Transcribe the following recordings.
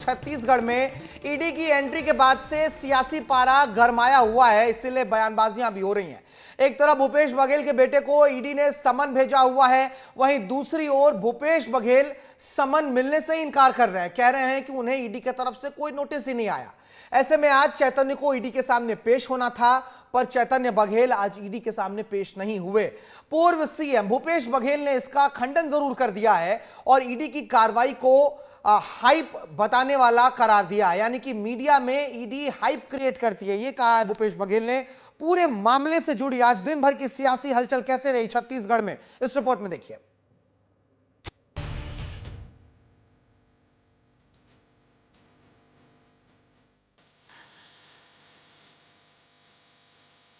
छत्तीसगढ़ में ईडी की एंट्री के बाद से सियासी पारा गरमाया हुआ है, इसीलिए बयानबाजियां भी हो रही हैं। एक तरफ भूपेश बघेल के बेटे को ईडी ने समन भेजा हुआ है, वहीं दूसरी ओर भूपेश बघेल समन मिलने से इनकार कर रहे हैं, कह रहे हैं कि उन्हें ईडी की तरफ से कोई नोटिस ही नहीं आया। ऐसे में आज चैतन्य को ईडी के सामने पेश होना था, पर चैतन्य बघेल आज ईडी के सामने पेश नहीं हुए। पूर्व सीएम भूपेश बघेल ने इसका खंडन जरूर कर दिया है और ईडी की कार्रवाई को हाइप बताने वाला करार दिया, यानी कि मीडिया में ईडी हाइप क्रिएट करती है, ये कहा है भूपेश बघेल ने। पूरे मामले से जुड़ी आज दिन भर की सियासी हलचल कैसे रही छत्तीसगढ़ में, इस रिपोर्ट में देखिए।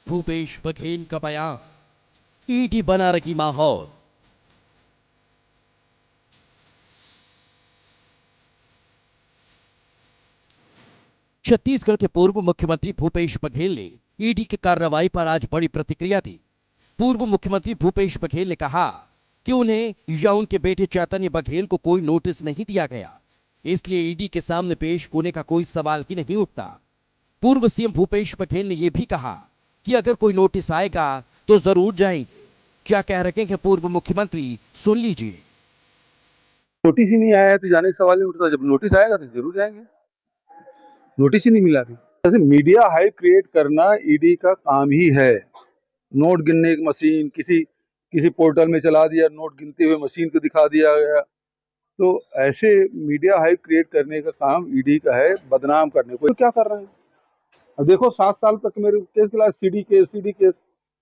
भूपेश बघेल का बयान, ईडी बना रही माहौल। छत्तीसगढ़ के पूर्व मुख्यमंत्री भूपेश बघेल ने ईडी की कार्रवाई पर आज बड़ी प्रतिक्रिया दी। पूर्व मुख्यमंत्री भूपेश बघेल ने कहा कि उन्हें या उनके बेटे चैतन्य बघेल को कोई नोटिस नहीं दिया गया, इसलिए ईडी के सामने पेश होने का कोई सवाल ही नहीं उठता। पूर्व सीएम भूपेश बघेल ने यह भी कहा कि अगर कोई नोटिस आएगा तो जरूर जाएंगे। क्या कह रहे हैं पूर्व मुख्यमंत्री, सुन लीजिए। नोटिस ही नहीं आया है तो जाने का सवाल नहीं उठता, जब नोटिस आएगा तो जरूर जाएंगे। नोटिस ही नहीं मिला अभी। जैसे मीडिया हाइप क्रिएट करना ईडी का काम ही है। नोट गिनने की मशीन किसी पोर्टल में चला दिया, नोट गिनते हुए मशीन को दिखा दिया गया, तो ऐसे मीडिया हाइप क्रिएट करने का काम ईडी का है, बदनाम करने को। तो क्या कर रहे हैं? अब देखो 7 साल तक मेरे केस खिला, सीडी केस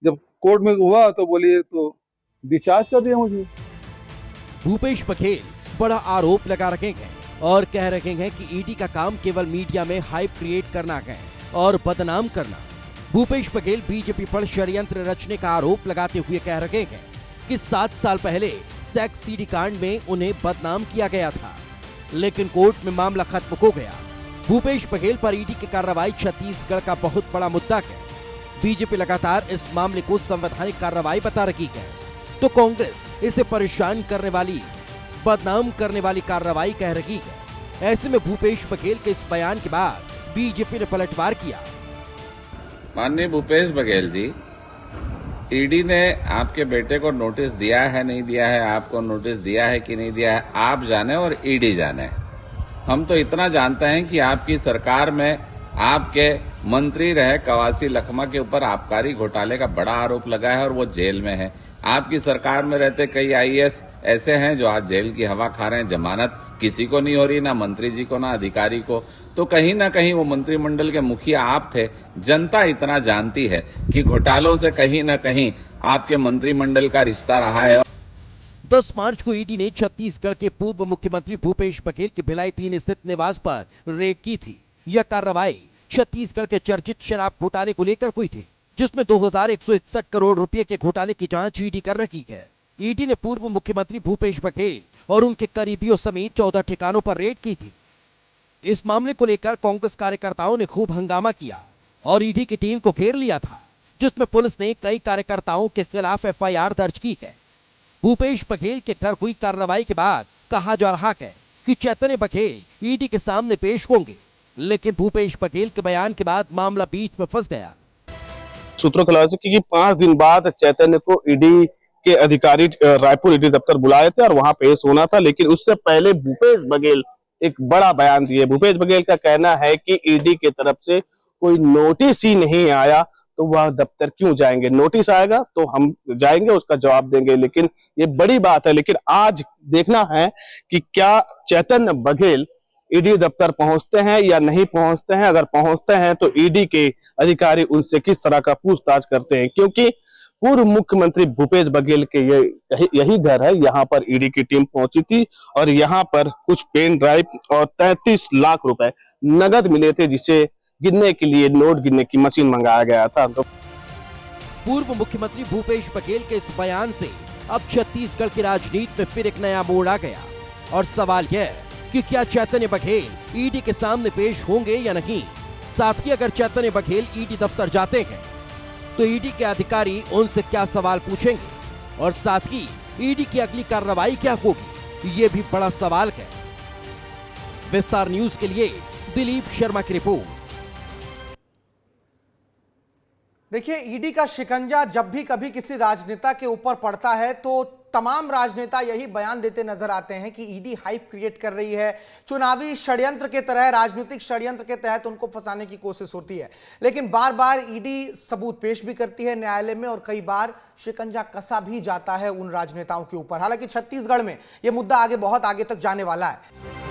जब कोर्ट में हुआ तो बोलिए तो डिस्चार्ज कर दिया मुझे। भूपेश बघेल बड़ा आरोप लगा रखे हैं और कह रहे हैं कि ईडी का काम केवल मीडिया में हाइप क्रिएट करना है और बदनाम करना। भूपेश बघेल बीजेपी पर षड्यंत्र रचने का आरोप लगाते हुए कह रहे हैं कि 7 साल पहले सेक्स सीडी कांड में उन्हें बदनाम किया गया था, लेकिन कोर्ट में मामला खत्म हो गया। भूपेश बघेल पर ईडी की कार्रवाई छत्तीसगढ़ का बहुत बड़ा मुद्दा है। बीजेपी लगातार इस मामले को संवैधानिक कार्रवाई बता रही है, तो कांग्रेस इसे परेशान करने वाली, बदनाम करने वाली कार्रवाई कह रही है। ऐसे में भूपेश बघेल के इस बयान के बाद बीजेपी ने पलटवार किया। माननीय भूपेश बघेल जी, ईडी ने आपके बेटे को नोटिस दिया है नहीं दिया है, आपको नोटिस दिया है कि नहीं दिया है, आप जाने और ईडी जाने। हम तो इतना जानते हैं कि आपकी सरकार में आपके मंत्री रहे कवासी लखमा के ऊपर आबकारी घोटाले का बड़ा आरोप लगा है और वो जेल में है। आपकी सरकार में रहते कई आईएएस ऐसे हैं जो आज जेल की हवा खा रहे हैं, जमानत किसी को नहीं हो रही, ना मंत्री जी को ना अधिकारी को। तो कहीं ना कहीं वो मंत्रिमंडल के मुखिया आप थे। जनता इतना जानती है कि घोटालों से कहीं ना कहीं आपके मंत्रिमंडल का रिश्ता रहा है। 10 मार्च को ईडी ने छत्तीसगढ़ के पूर्व मुख्यमंत्री भूपेश बघेल के भिलाई 3 स्थित निवास पर रेड की थी। यह कार्रवाई छत्तीसगढ़ के चर्चित शराब घोटाले को लेकर हुई थी, जिसमें 2161 करोड़ रुपए के घोटाले की जांच ईडी कर रही है। ईडी ने पूर्व मुख्यमंत्री भूपेश बघेल और उनके करीबियों समेत 14 ठिकानों पर रेड की थी। इस मामले को लेकर कांग्रेस कार्यकर्ताओं ने खूब हंगामा किया और ईडी की टीम को घेर लिया था, जिसमें पुलिस ने कई कार्यकर्ताओं के खिलाफ एफआईआर दर्ज की है। भूपेश बघेल के घर हुई कार्रवाई के बाद कहा जा रहा है कि चैतन्य बघेल ईडी के सामने पेश होंगे, लेकिन भूपेश बघेल के बयान के बाद मामला बीच में फंस गया। सूत्रों के अनुसार कि 5 दिन बाद चैतन्य को ईडी के अधिकारी रायपुर ईडी दफ्तर बुलाए थे और वहां पेश होना था, लेकिन उससे पहले भूपेश बघेल एक बड़ा बयान दिए। भूपेश बघेल का कहना है कि ईडी की तरफ से कोई नोटिस ही नहीं आया तो वह दफ्तर क्यों जाएंगे, नोटिस आएगा तो हम जाएंगे, उसका जवाब देंगे। लेकिन ये बड़ी बात है। लेकिन आज देखना है कि क्या चैतन्य बघेल ईडी दफ्तर पहुंचते हैं या नहीं पहुंचते हैं। अगर पहुंचते हैं तो ईडी के अधिकारी उनसे किस तरह का पूछताछ करते हैं, क्योंकि पूर्व मुख्यमंत्री भूपेश बघेल के यही घर है। यहाँ पर ईडी की टीम पहुंची थी और यहाँ पर कुछ पेन ड्राइव और 33 लाख रुपए नगद मिले थे, जिसे गिनने के लिए नोट गिनने की मशीन मंगाया गया था। तो पूर्व मुख्यमंत्री भूपेश बघेल के इस बयान से अब छत्तीसगढ़ की राजनीति में फिर एक नया मोड़ आ गया और सवाल यह है कि क्या चैतन्य बघेल ईडी के सामने पेश होंगे या नहीं। साथ ही अगर चैतन्य बघेल ईडी दफ्तर जाते हैं तो ईडी के अधिकारी उनसे क्या सवाल पूछेंगे और साथ ही ईडी की अगली कार्रवाई क्या होगी, ये भी बड़ा सवाल है। विस्तार न्यूज के लिए दिलीप शर्मा की रिपोर्ट। देखिए, ईडी का शिकंजा जब भी कभी किसी राजनेता के ऊपर पड़ता है तो तमाम राजनेता यही बयान देते नजर आते हैं कि ईडी हाइप क्रिएट कर रही है, चुनावी षड्यंत्र के तरह, राजनीतिक षड्यंत्र के तहत उनको फंसाने की कोशिश होती है। लेकिन बार बार ईडी सबूत पेश भी करती है न्यायालय में और कई बार शिकंजा कसा भी जाता है उन राजनेताओं के ऊपर। हालांकि छत्तीसगढ़ में यह मुद्दा बहुत आगे तक जाने वाला है।